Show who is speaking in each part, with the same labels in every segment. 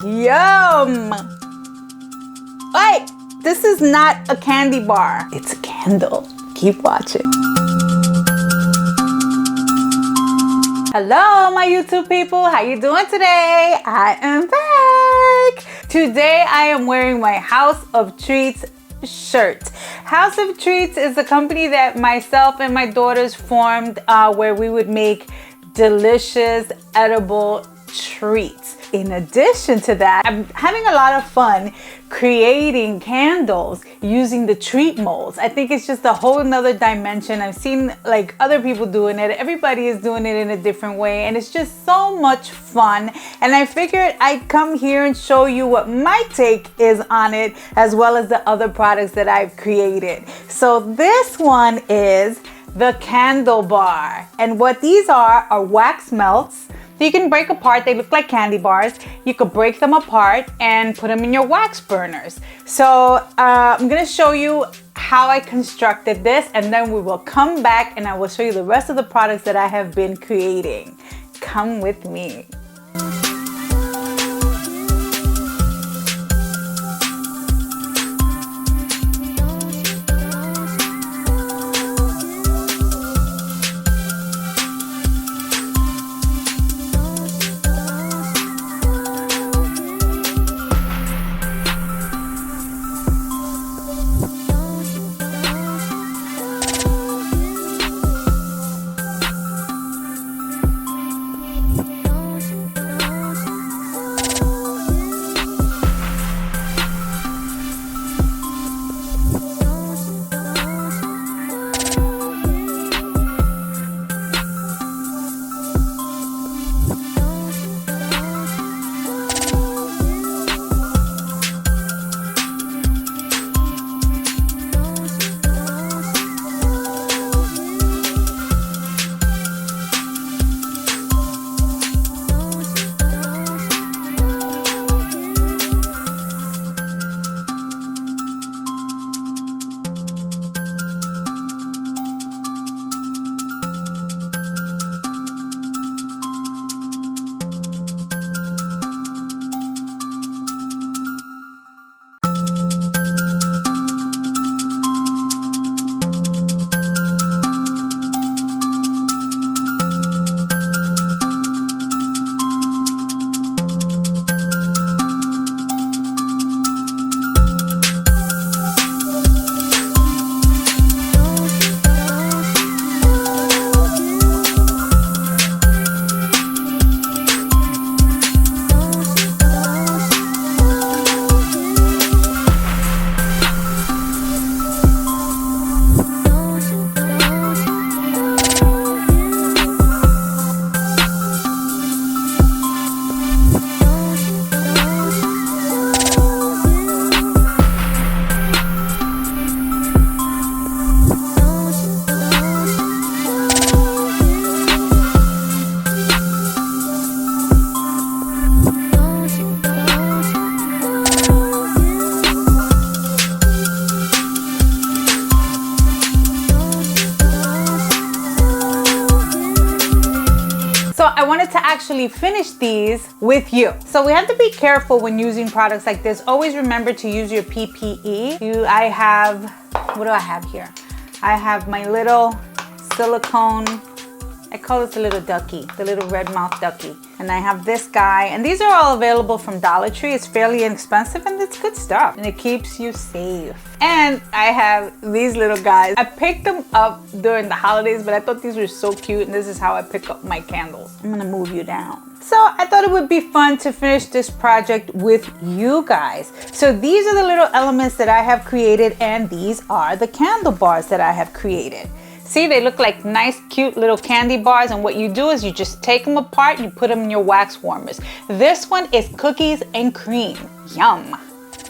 Speaker 1: Yum! Wait, this is not a candy bar. It's a candle. Keep watching. Hello, my YouTube people. How you doing today? I am back. Today, I am wearing my House of Treats shirt. House of Treats is a company that myself and my daughters formed where we would make delicious, edible treats. In addition to that, I'm having a lot of fun creating candles using the treat molds. I think it's just a whole nother dimension. I've seen like other people doing it. Everybody is doing it in a different way and it's just so much fun. And I figured I'd come here and show you what my take is on it, as well as the other products that I've created. So this one is the candle bar. And what these are wax melts. You can break apart, they look like candy bars. You could break them apart and put them in your wax burners. So I'm gonna show you how I constructed this, and then we will come back and I will show you the rest of the products that I have been creating. Come with me. I wanted to actually finish these with you. So we have to be careful when using products like this. Always remember to use your PPE. I have, what do I have here? I have my little silicone, I call this a little ducky, the little red mouth ducky. And I have this guy, and these are all available from Dollar Tree. It's fairly inexpensive and it's good stuff. And it keeps you safe. And I have these little guys. I picked them up during the holidays, but I thought these were so cute, and this is how I pick up my candles. I'm gonna move you down. So I thought it would be fun to finish this project with you guys. So these are the little elements that I have created, and these are the candle bars that I have created. See, they look like nice, cute little candy bars, and what you do is you just take them apart, you put them in your wax warmers. This one is cookies and cream. Yum.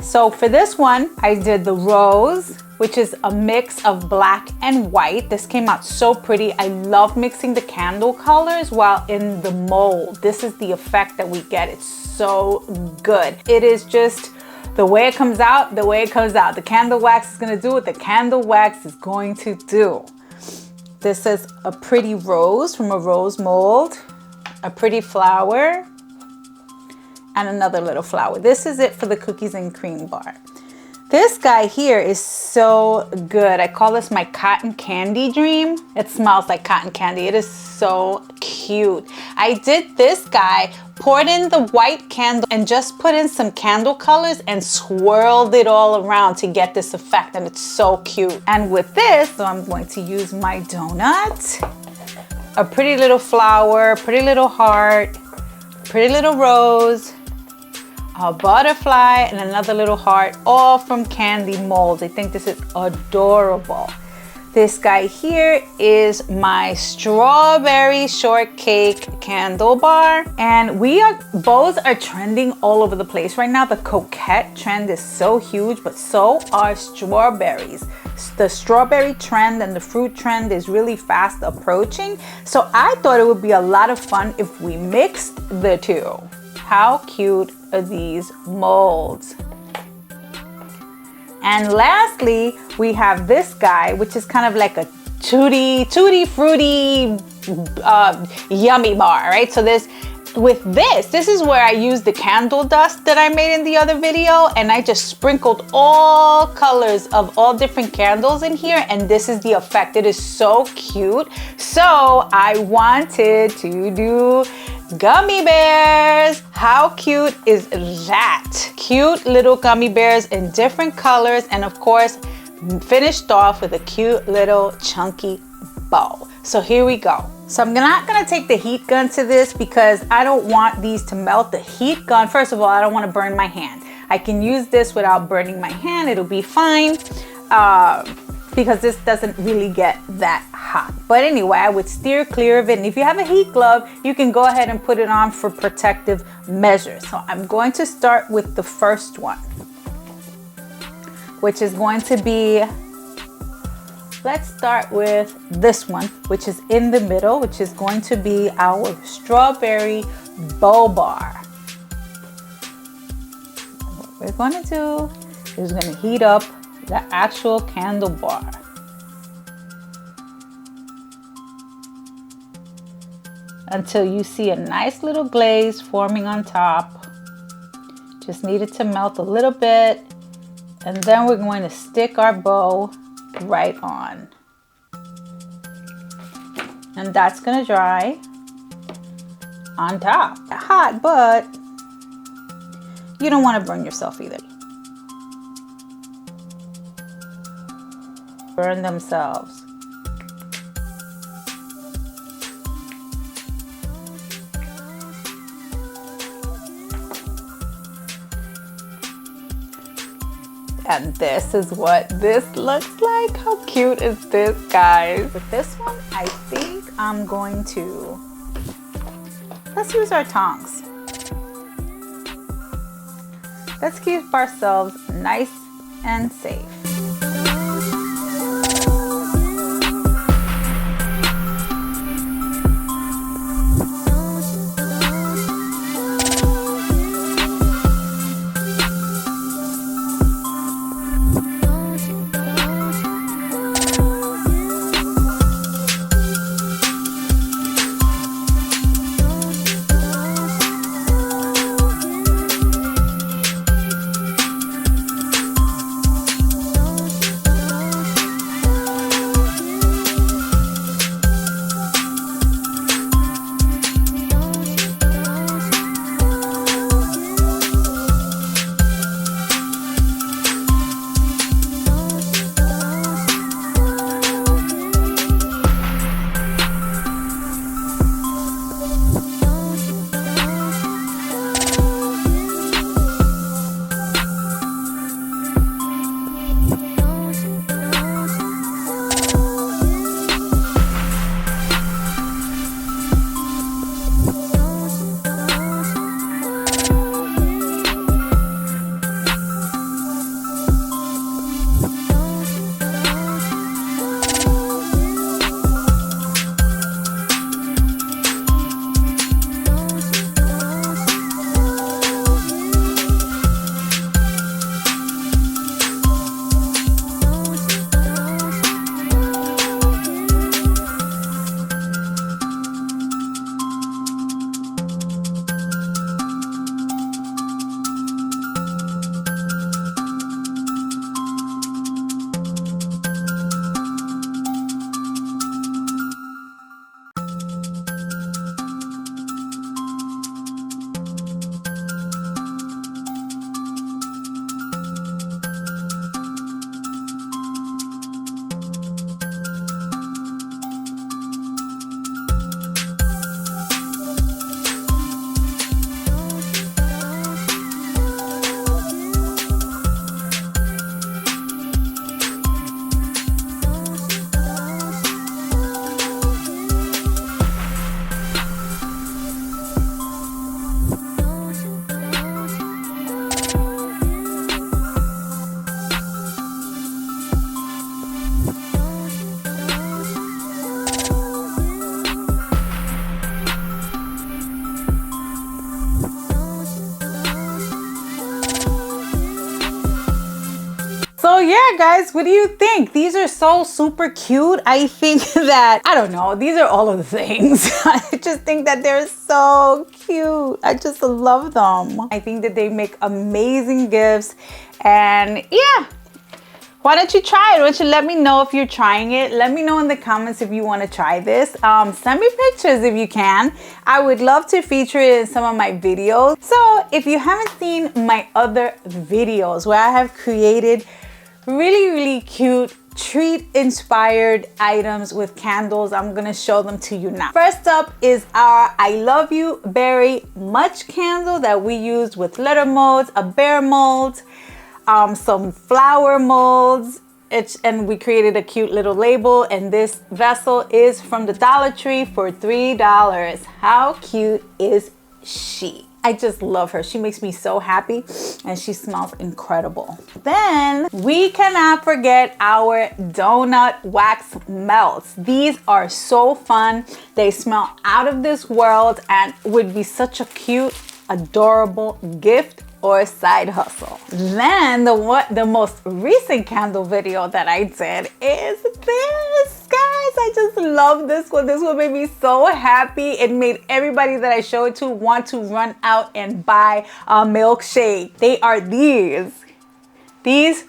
Speaker 1: So for this one, I did the rose, which is a mix of black and white. This came out so pretty. I love mixing the candle colors while in the mold. This is the effect that we get. It's so good. It is just the way it comes out, the way it comes out. The candle wax is gonna do what the candle wax is going to do. This is a pretty rose from a rose mold, a pretty flower, and another little flower. This is it for the cookies and cream bar. This guy here is so good. I call this my cotton candy dream. It smells like cotton candy. It is so cute. I did this guy, poured in the white candle and just put in some candle colors and swirled it all around to get this effect, and it's so cute. And with this, so I'm going to use my donut, a pretty little flower, pretty little heart, pretty little rose, a butterfly, and another little heart, all from candy molds. I think this is adorable. This guy here is my strawberry shortcake candle bar, and bows are trending all over the place right now. The coquette trend is so huge, but so are strawberries. The strawberry trend and the fruit trend is really fast approaching, so I thought it would be a lot of fun if we mixed the two. How cute are these molds? And lastly, we have this guy, which is kind of like a tutti fruity yummy bar, right? So this is where I used the candle dust that I made in the other video, and I just sprinkled all colors of all different candles in here, and this is the effect. It is so cute. So I wanted to do gummy bears. How cute is that? Cute little gummy bears in different colors, and of course finished off with a cute little chunky bow. So here we go. So I'm not gonna take the heat gun to this because I don't want these to melt. The heat gun, first of all, I don't want to burn my hand. I can use this without burning my hand. It'll be fine because this doesn't really get that hot. But anyway, I would steer clear of it. And if you have a heat glove, you can go ahead and put it on for protective measures. So I'm going to start with the first one, which is going to be, let's start with this one, which is in the middle, which is going to be our strawberry bow bar. What we're going to do is going to heat up the actual candle bar. Until you see a nice little glaze forming on top. Just need it to melt a little bit. And then we're going to stick our bow right on. And that's gonna dry on top. Hot, but you don't want to burn yourself either. Burn themselves. And this is what this looks like. How cute is this, guys? With this one, I think I'm going to, let's use our tongs. Let's keep ourselves nice and safe. So yeah, guys, what do you think? These are so super cute. I think that, I don't know, these are all of the things. I just think that they're so cute. I just love them. I think that they make amazing gifts. And yeah, why don't you try it? Why don't you let me know if you're trying it? Let me know in the comments if you want to try this. Send me pictures if you can. I would love to feature it in some of my videos. So if you haven't seen my other videos where I have created really cute treat inspired items with candles, I'm gonna show them to you now. First up is our I Love You Berry Much candle that we used with letter molds, a bear mold, some flower molds, and we created a cute little label, and this vessel is from the Dollar Tree for $3. How cute is she? I just love her. She makes me so happy and she smells incredible. Then we cannot forget our donut wax melts. These are so fun. They smell out of this world and would be such a cute, adorable gift or side hustle. Then the most recent candle video that I did is this, guys. I just love this one. This one made me so happy. It made everybody that I show it to want to run out and buy a milkshake. They are these. These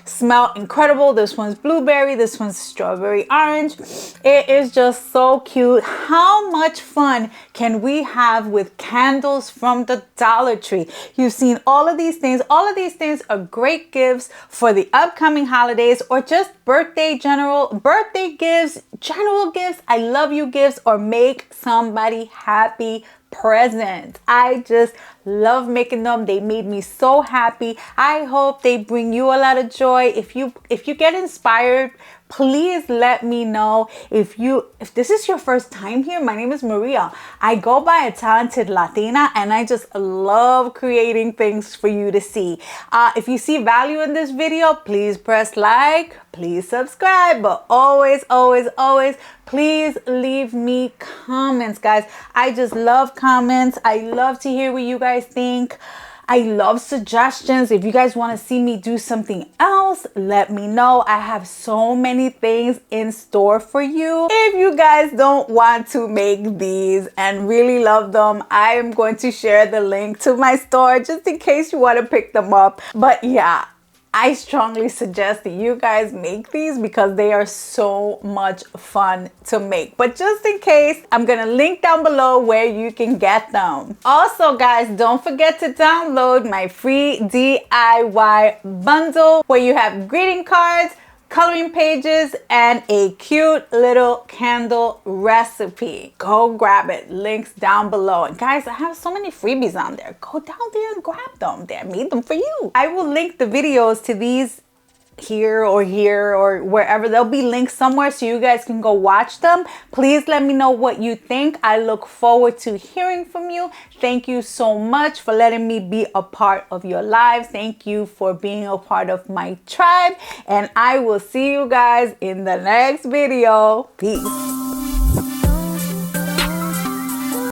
Speaker 1: smell incredible. This one's blueberry, this one's strawberry orange. It is just so cute. How much fun can we have with candles from the Dollar Tree? You've seen all of these things. All of these things are great gifts for the upcoming holidays or just birthday gifts, general gifts, I love you gifts, or make somebody happy presents. I just love making them. They made me so happy. I hope they bring you a lot of joy. If you get inspired, please let me know. If this is your first time here, my name is Maria. I go by a talented Latina and I just love creating things for you to see. If you see value in this video, please press like, please subscribe, but always please leave me comments, guys. I just love comments. I love to hear what you guys think. I love suggestions. If you guys want to see me do something else, let me know. I have so many things in store for you. If you guys don't want to make these and really love them, I am going to share the link to my store just in case you want to pick them up. But yeah, I strongly suggest that you guys make these because they are so much fun to make. But just in case, I'm gonna link down below where you can get them. Also, guys, don't forget to download my free DIY bundle where you have greeting cards, coloring pages, and a cute little candle recipe. Go grab it. Links down below. And guys, I have so many freebies on there. Go down there and grab them. They made them for you. I will link the videos to these here or wherever. There'll be links somewhere so you guys can go watch them. Please let me know what you think. I look forward to hearing from you. Thank you so much for letting me be a part of your lives. Thank you for being a part of my tribe, and I will see you guys in the next video. Peace.